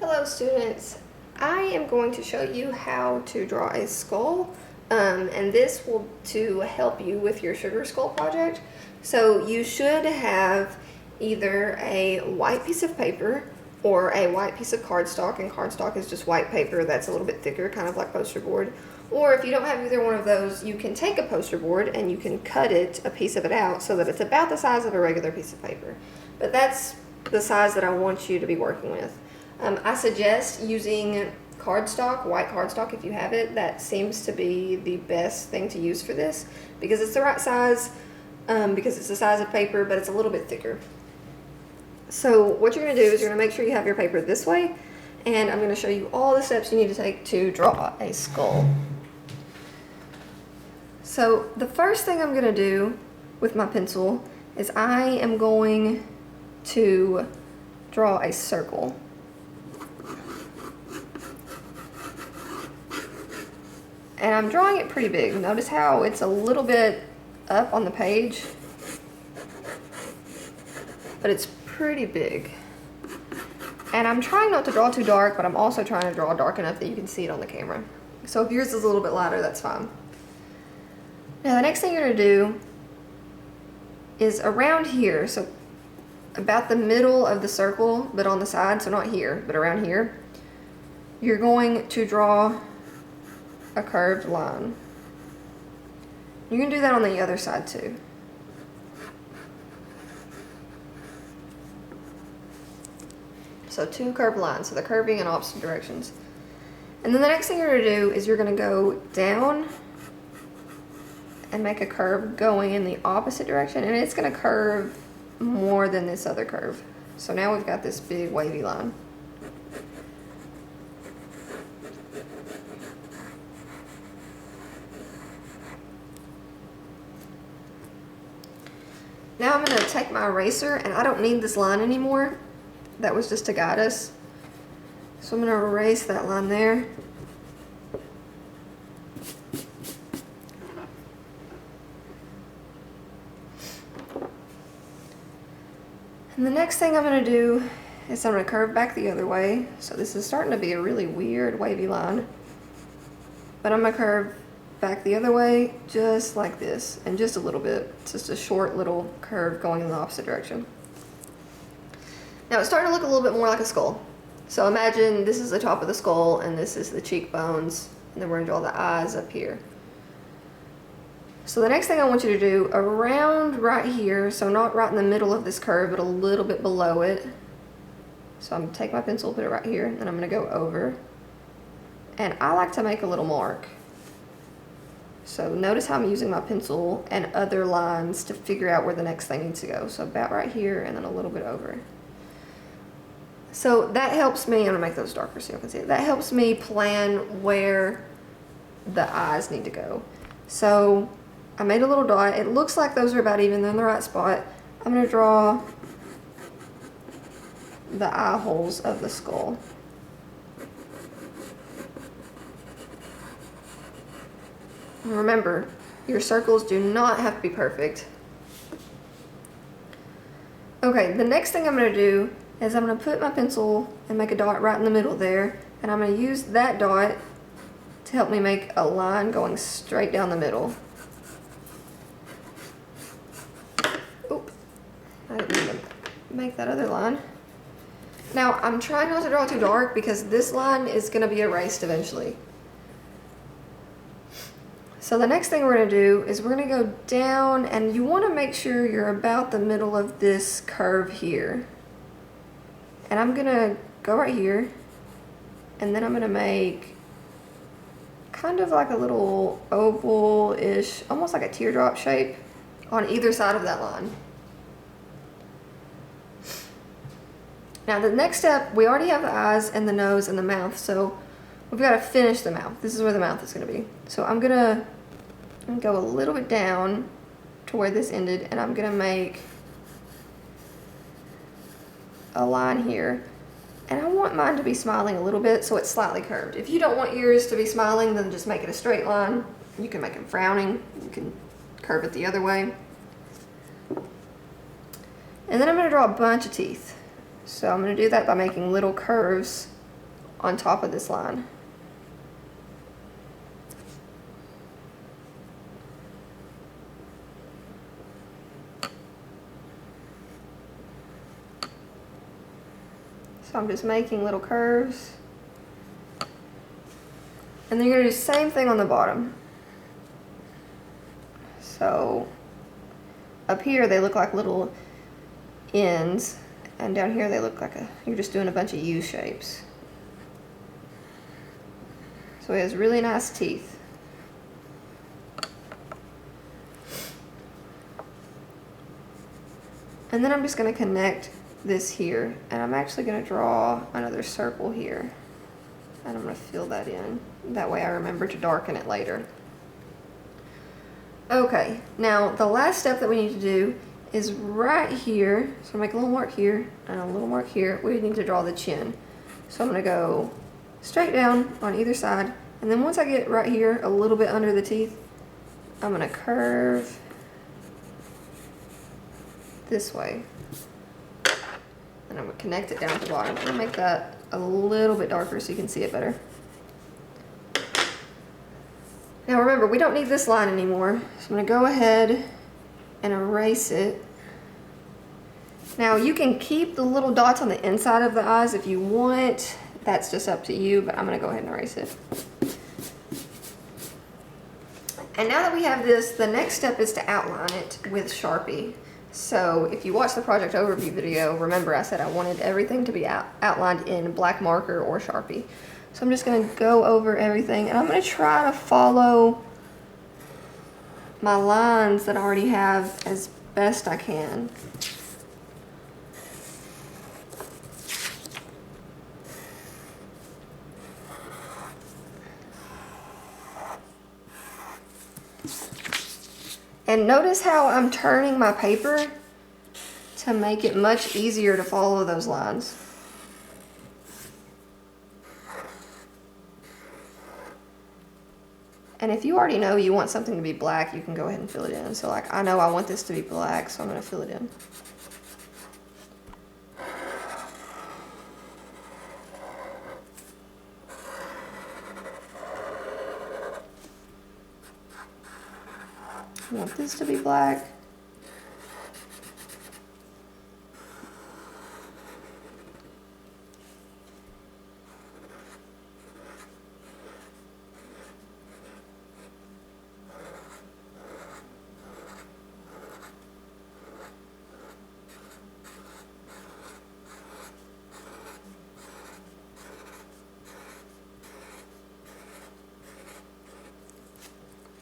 Hello students, I am going to show you how to draw a skull and this will to help you with your sugar skull project. So you should have either a white piece of paper or a white piece of cardstock, and cardstock is just white paper that's a little bit thicker, kind of like poster board. Or if you don't have either one of those, you can take a poster board and you can cut it, a piece of it out, so that it's about the size of a regular piece of paper. But that's the size that I want you to be working with. I suggest using cardstock, white cardstock if you have it. That seems to be the best thing to use for this because it's the right size, because it's the size of paper, but it's a little bit thicker. So what you're going to do is you're going to make sure you have your paper this way, and I'm going to show you all the steps you need to take to draw a skull. So the first thing I'm going to do with my pencil is I am going to draw a circle. And I'm drawing it pretty big. Notice how it's a little bit up on the page, but it's pretty big. And I'm trying not to draw too dark, but I'm also trying to draw dark enough that you can see it on the camera. So if yours is a little bit lighter, that's fine. Now the next thing you're going to do is around here, so about the middle of the circle, but on the side, so not here, but around here, you're going to draw a curved line. You can do that on the other side too. So two curved lines, so they're curving in opposite directions. And then the next thing you're going to do is you're going to go down and make a curve going in the opposite direction, and it's going to curve more than this other curve. So now we've got this big wavy line. Now I'm going to take my eraser, and I don't need this line anymore. That was just to guide us. So I'm going to erase that line there. And the next thing I'm going to do is I'm going to curve back the other way. So this is starting to be a really weird wavy line. But I'm going to curve back the other way just like this, and just a little bit. It's just a short little curve going in the opposite direction. Now it's starting to look a little bit more like a skull. So imagine this is the top of the skull and this is the cheekbones, and then we're going to draw the eyes up here. So the next thing I want you to do, around right here, so not right in the middle of this curve, but a little bit below it. So I'm going to take my pencil, put it right here, and I'm going to go over. And I like to make a little mark. So notice how I'm using my pencil and other lines to figure out where the next thing needs to go. So about right here and then a little bit over. So that helps me, I'm gonna make those darker so you can see it. That helps me plan where the eyes need to go. So I made a little dot. It looks like those are about even, they're in the right spot. I'm gonna draw the eye holes of the skull. Remember, your circles do not have to be perfect. Okay, the next thing I'm going to do is I'm going to put my pencil and make a dot right in the middle there, and I'm going to use that dot to help me make a line going straight down the middle. Oop, I didn't mean to make that other line. Now, I'm trying not to draw too dark because this line is going to be erased eventually. So the next thing we're going to do is we're going to go down, and you want to make sure you're about the middle of this curve here. And I'm going to go right here, and then I'm going to make kind of like a little oval-ish, almost like a teardrop shape on either side of that line. Now the next step, we already have the eyes and the nose and the mouth, so we've got to finish the mouth. This is where the mouth is going to be. So I'm going to go a little bit down to where this ended, and I'm going to make a line here. And I want mine to be smiling a little bit, so it's slightly curved. If you don't want yours to be smiling, then just make it a straight line. You can make it frowning. You can curve it the other way. And then I'm going to draw a bunch of teeth. So I'm going to do that by making little curves on top of this line. So I'm just making little curves. And then you're gonna do the same thing on the bottom. So up here they look like little ends, and down here they look like you're just doing a bunch of U shapes. So he has really nice teeth. And then I'm just gonna connect this here, and I'm actually gonna draw another circle here. And I'm gonna fill that in. That way I remember to darken it later. Okay, now the last step that we need to do is right here. So make a little mark here and a little mark here. We need to draw the chin. So I'm gonna go straight down on either side. And then once I get right here, a little bit under the teeth, I'm gonna curve this way. And I'm gonna connect it down at the bottom. I'm gonna make that a little bit darker so you can see it better. Now remember, we don't need this line anymore, so I'm gonna go ahead and erase it. Now you can keep the little dots on the inside of the eyes if you want. That's just up to you, but I'm gonna go ahead and erase it. And now that we have this, the next step is to outline it with Sharpie. So if you watch the project overview video, remember I said I wanted everything to be outlined in black marker or Sharpie. So I'm just gonna go over everything, and I'm gonna try to follow my lines that I already have as best I can. And notice how I'm turning my paper to make it much easier to follow those lines. And if you already know you want something to be black, you can go ahead and fill it in. So like, I know I want this to be black, so I'm gonna fill it in. I want this to be black.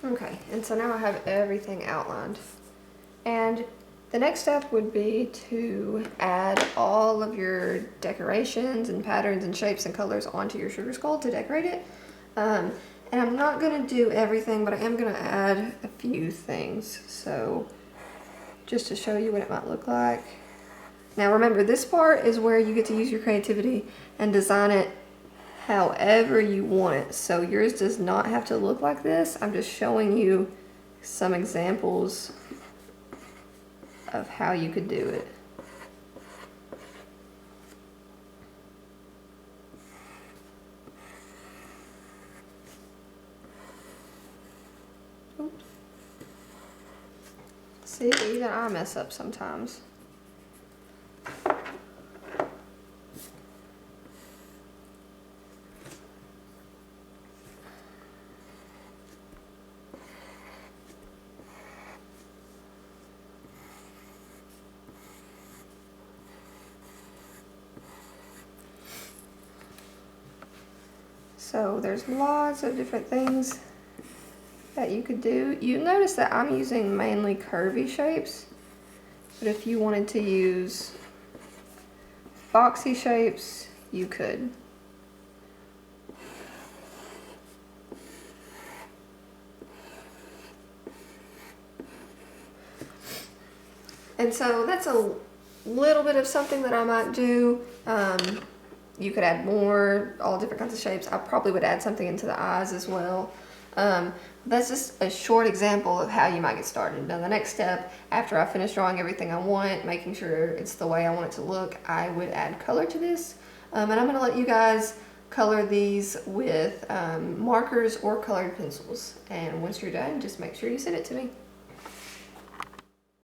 Okay, and so now I have everything outlined. And the next step would be to add all of your decorations and patterns and shapes and colors onto your sugar skull to decorate it. And I'm not gonna do everything, but I am gonna add a few things. So just to show you what it might look like. Now remember, this part is where you get to use your creativity and design it however you want it. So yours does not have to look like this. I'm just showing you some examples of how you could do it. Oops. See, even I mess up sometimes. So there's lots of different things that you could do. You notice that I'm using mainly curvy shapes, but if you wanted to use boxy shapes, you could. And so that's a little bit of something that I might do. You could add more, all different kinds of shapes. I probably would add something into the eyes as well. That's just a short example of how you might get started. Now the next step, after I finish drawing everything I want, making sure it's the way I want it to look, I would add color to this. And I'm gonna let you guys color these with markers or colored pencils. And once you're done, just make sure you send it to me.